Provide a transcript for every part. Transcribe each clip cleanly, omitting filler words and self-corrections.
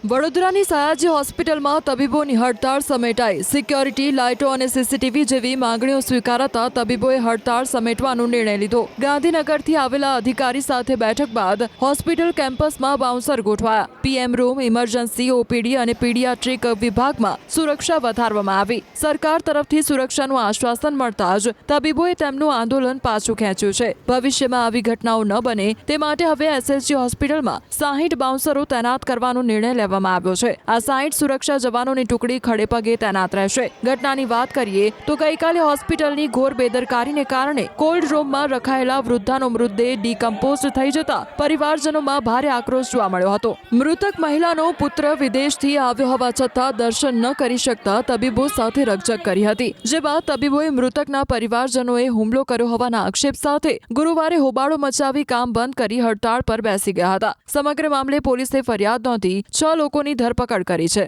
વડોદરાની સયાજી હોસ્પિટલમાં તબીબોની હડતાળ સમેટાઈ। સિક્યોરિટી, લાઇટો અને સીસીટીવી જેવી માંગણીઓ સ્વીકારાતા તબીબોએ હડતાળ સમેટવાનો નિર્ણય લીધો। ગાંધીનગરથી આવેલા અધિકારી સાથે બેઠક બાદ હોસ્પિટલ કેમ્પસમાં બાઉન્સર ગોઠવાયા। પીએમ રૂમ, ઇમરજન્સી, ઓપીડી અને પીડિયાટ્રિક વિભાગમાં સુરક્ષા વધારવામાં આવી। સરકાર તરફથી સુરક્ષાનું આશ્વાસન મળતા જ તબીબોએ તેમનું આંદોલન પાછું ખેંચ્યું છે। ભવિષ્યમાં આવી ઘટનાઓ ન બને તે માટે હવે એસએસજી હોસ્પિટલમાં 60 બાઉન્સરો તૈનાત કરવાનો નિર્ણય લેવામાં આવ્યો છે। આ 60 સુરક્ષા જવાનોની ટુકડી ખડેપગે તૈનાત રહેશે। ઘટનાની વાત કરીએ તો ગઈકાલે હોસ્પિટલની ઘોર બેદરકારીને કારણે કોલ્ડ રૂમમાં રખાયેલા વૃદ્ધાનો મૃતદેહ ડીકમ્પોઝ થઈ જતા પરિવારજનોમાં ભારે આક્રોશ જોવા મળ્યો હતો। મૃતક મહિલાનો પુત્ર વિદેશથી આવ્યો હોવા છતાં દર્શન ન કરી શકતા તબીબો સાથે રકઝક કરી હતી, જે બાદ તબીબોએ મૃતકના પરિવારજનોએ હુમલો કર્યો હોવાના આક્ષેપ સાથે ગુરુવારે હોબાળો મચાવી કામ બંધ કરી હડતાળ પર બેસી ગયા હતા। સમગ્ર મામલે પોલીસે ફરિયાદ નોંધી 6 લોકોની ધરપકડ કરી છે।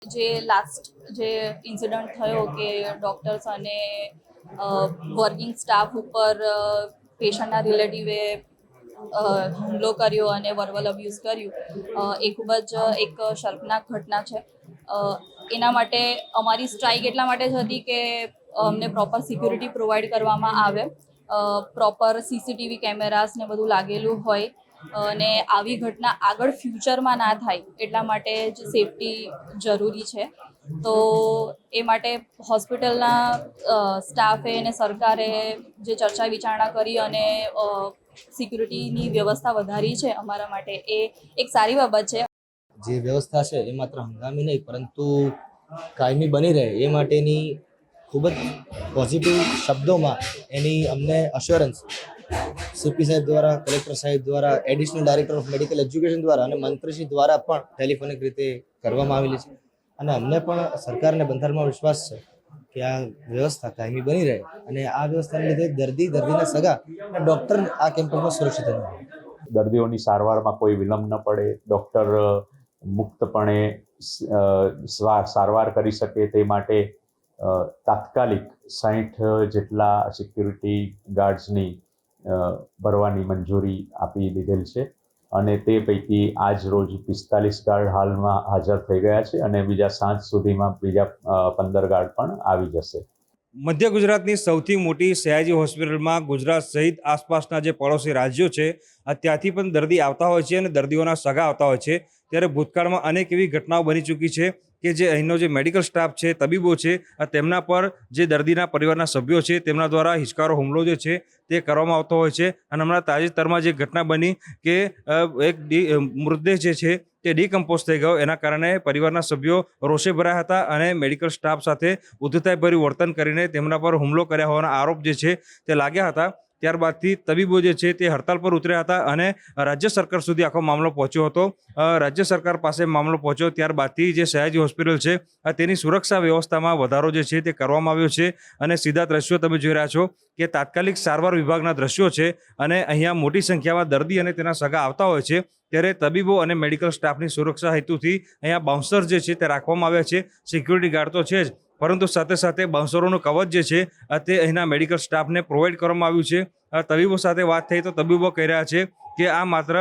જે લાસ્ટ જે ઇન્સિડન્ટ થયો કે ડોક્ટર્સ અને વર્કિંગ સ્ટાફ ઉપર પેશન્ટના રિલેટિવે હુમલો કર્યો અને વર્બલ અબ્યુઝ કર્યું, એ ખૂબ જ એક શર્મનાક ઘટના છે। એના માટે અમારી સ્ટ્રાઇક એટલા માટે જ હતી કે અમને પ્રોપર સિક્યુરિટી પ્રોવાઈડ કરવામાં આવે, પ્રોપર સીસીટીવી કેમેરાસ ને બધું લાગેલું હોય અને આવી ઘટના આગળ ફ્યુચરમાં ના થાય એટલા માટે જ સેફટી જરૂરી છે। તો એ માટે હોસ્પિટલના સ્ટાફે અને સરકારે જે ચર્ચા વિચારણા કરી અને સિક્યુરિટીની વ્યવસ્થા વધારી છે અમારા માટે, એ એક સારી બાબત છે। જે વ્યવસ્થા છે એ માત્ર હંગામી નહીં પરંતુ કાયમી બની રહે એ માટેની ખૂબ જ પોઝિટિવ શબ્દોમાં એની અમને અશ્યોરન્સ સીપી સાહેબ દ્વારા, કલેક્ટર સાહેબ દ્વારા, additional director of medical education દ્વારા અને મંત્રીશ્રી દ્વારા પણ ટેલિફોનિક રીતે કરવામાં આવેલી છે। અને અમને પણ સરકારને બંધારણમાં વિશ્વાસ છે કે આ વ્યવસ્થા કાયમી બની રહે અને આ વ્યવસ્થાને લીધે દર્દીના સગા અને ડૉક્ટર આ કેમ્પસમાં સુરક્ષિત રહે। દર્દીઓની સારવારમાં કોઈ વિલંબ ન પડે, ડૉક્ટર મુક્તપણે સારવાર કરી શકે તે માટે તાત્કાલિક 60 જેટલા સિક્યુરિટી ગાર્ડ્સની ભરવાની મંજૂરી આપી દીધેલ છે અને તે પૈકી આજ રોજ 45 ગાર્ડ હાલમાં હાજર થઈ ગયા છે અને બીજા સાંજ સુધીમાં બીજા 15 ગાર્ડ પણ આવી જશે। મધ્ય ગુજરાતની સૌથી મોટી સયાજી હોસ્પિટલમાં ગુજરાત સહિત આસપાસના જે પડોશી રાજ્યો છે ત્યાંથી પણ દર્દી આવતા હોય છે અને દર્દીઓના સગા આવતા હોય છે। ત્યારે ભૂતકાળમાં અનેક એવી ઘટનાઓ બની ચૂકી છે કે જે અહીંનો જે મેડિકલ સ્ટાફ છે, તબીબો છે, તેમના પર જે દર્દીના પરિવારના સભ્યો છે તેમના દ્વારા હિચકારો હુમલો જે છે તે કરવામાં આવતો હોય છે। અને હમણાં તાજેતરમાં જે ઘટના બની કે એક મૃતદેહ જે છે તે ડીકમ્પોઝ થઈ ગયો, એના કારણે પરિવારના સભ્યો રોષે ભરાયા હતા અને મેડિકલ સ્ટાફ સાથે ઉદ્ધતાઈભર્યું વર્તન કરીને તેમના પર હુમલો કર્યા હોવાના આરોપ જે છે તે લાગ્યા હતા। ત્યારબાદથી તબીબો જે છે તે હડતાલ પર ઉતર્યા હતા અને રાજ્ય સરકાર સુધી આખો મામલો પહોંચ્યો હતો। રાજ્ય સરકાર પાસે મામલો પહોંચ્યો ત્યારબાદથી જે સયાજી હોસ્પિટલ છે તેની સુરક્ષા વ્યવસ્થામાં વધારો જે છે તે કરવામાં આવ્યો છે અને સીધા દ્રશ્યો તમે જોઈ રહ્યા છો કે તાત્કાલિક સારવાર વિભાગના દ્રશ્યો છે અને અહીંયા મોટી સંખ્યામાં દર્દી અને તેના સગા આવતા હોય છે। ત્યારે તબીબો અને મેડિકલ સ્ટાફની સુરક્ષા હેતુથી અહીંયા બાઉન્સર જે છે તે રાખવામાં આવ્યા છે। સિક્યુરિટી ગાર્ડ તો છે જ, પરંતુ સાથે સાથે બાઉન્સરોનું કવચ જે છે તે અહીંના મેડિકલ સ્ટાફને પ્રોવાઈડ કરવામાં આવ્યું છે। તબીબો સાથે વાત થઈ તો તબીબો કહી રહ્યા છે કે આ માત્ર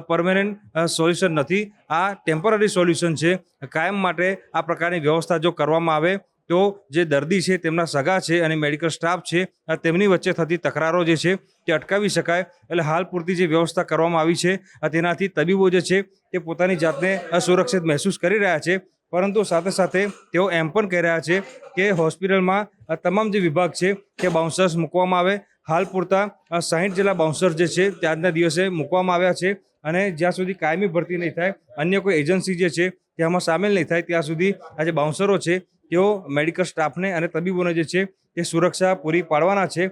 પરમેનન્ટ સોલ્યુશન નથી, આ ટેમ્પરરી સોલ્યુશન છે। કાયમ માટે આ પ્રકારની વ્યવસ્થા જો કરવામાં આવે તો જે દર્દી છે તેમના સગા છે અને મેડિકલ સ્ટાફ છે તેમની વચ્ચે થતી તકરારો જે છે તે અટકાવી શકાય। એટલે હાલ પૂરતી જે વ્યવસ્થા કરવામાં આવી છે તેનાથી તબીબો જે છે તે પોતાની જાતને અસુરક્ષિત મહેસૂસ કરી રહ્યા છે, પરંતુ સાથે સાથે તેઓ એમ પણ કહી રહ્યા છે કે હોસ્પિટલમાં તમામ જે વિભાગ છે તે બાઉન્સર્સ મૂકવામાં આવે। હાલ પૂરતા 60 જેટલા બાઉન્સર જે છે તે આજના દિવસે મૂકવામાં આવ્યા છે અને જ્યાં સુધી કાયમી ભરતી નહીં થાય, અન્ય કોઈ એજન્સી જે છે તેમાં સામેલ નહીં થાય ત્યાં સુધી આ જે બાઉન્સરો છે તેઓ મેડિકલ સ્ટાફને અને તબીબોને જે છે તે સુરક્ષા પૂરી પાડવાના છે।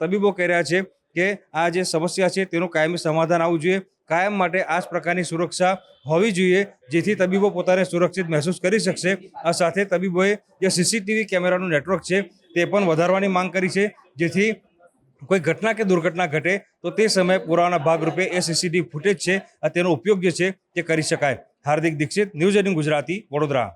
તબીબો કહી રહ્યા છે કે આ જે સમસ્યા છે તેનું કાયમી સમાધાન આવવું જોઈએ, કાયમ માટે આ જ પ્રકારની સુરક્ષા હોવી જોઈએ જેથી તબીબો પોતાને સુરક્ષિત મહેસૂસ કરી શકશે। આ સાથે તબીબોએ જે સીસીટીવી કેમેરાનું નેટવર્ક છે તે પણ વધારવાની માંગ કરી છે જેથી કોઈ ઘટના કે દુર્ઘટના ઘટે તો તે સમયે પુરાવાના ભાગરૂપે એ સીસીટીવી ફૂટેજ છે તેનો ઉપયોગ જે છે તે કરી શકાય। હાર્દિક દીક્ષિત, ન્યૂઝ 18 ગુજરાતી, વડોદરા।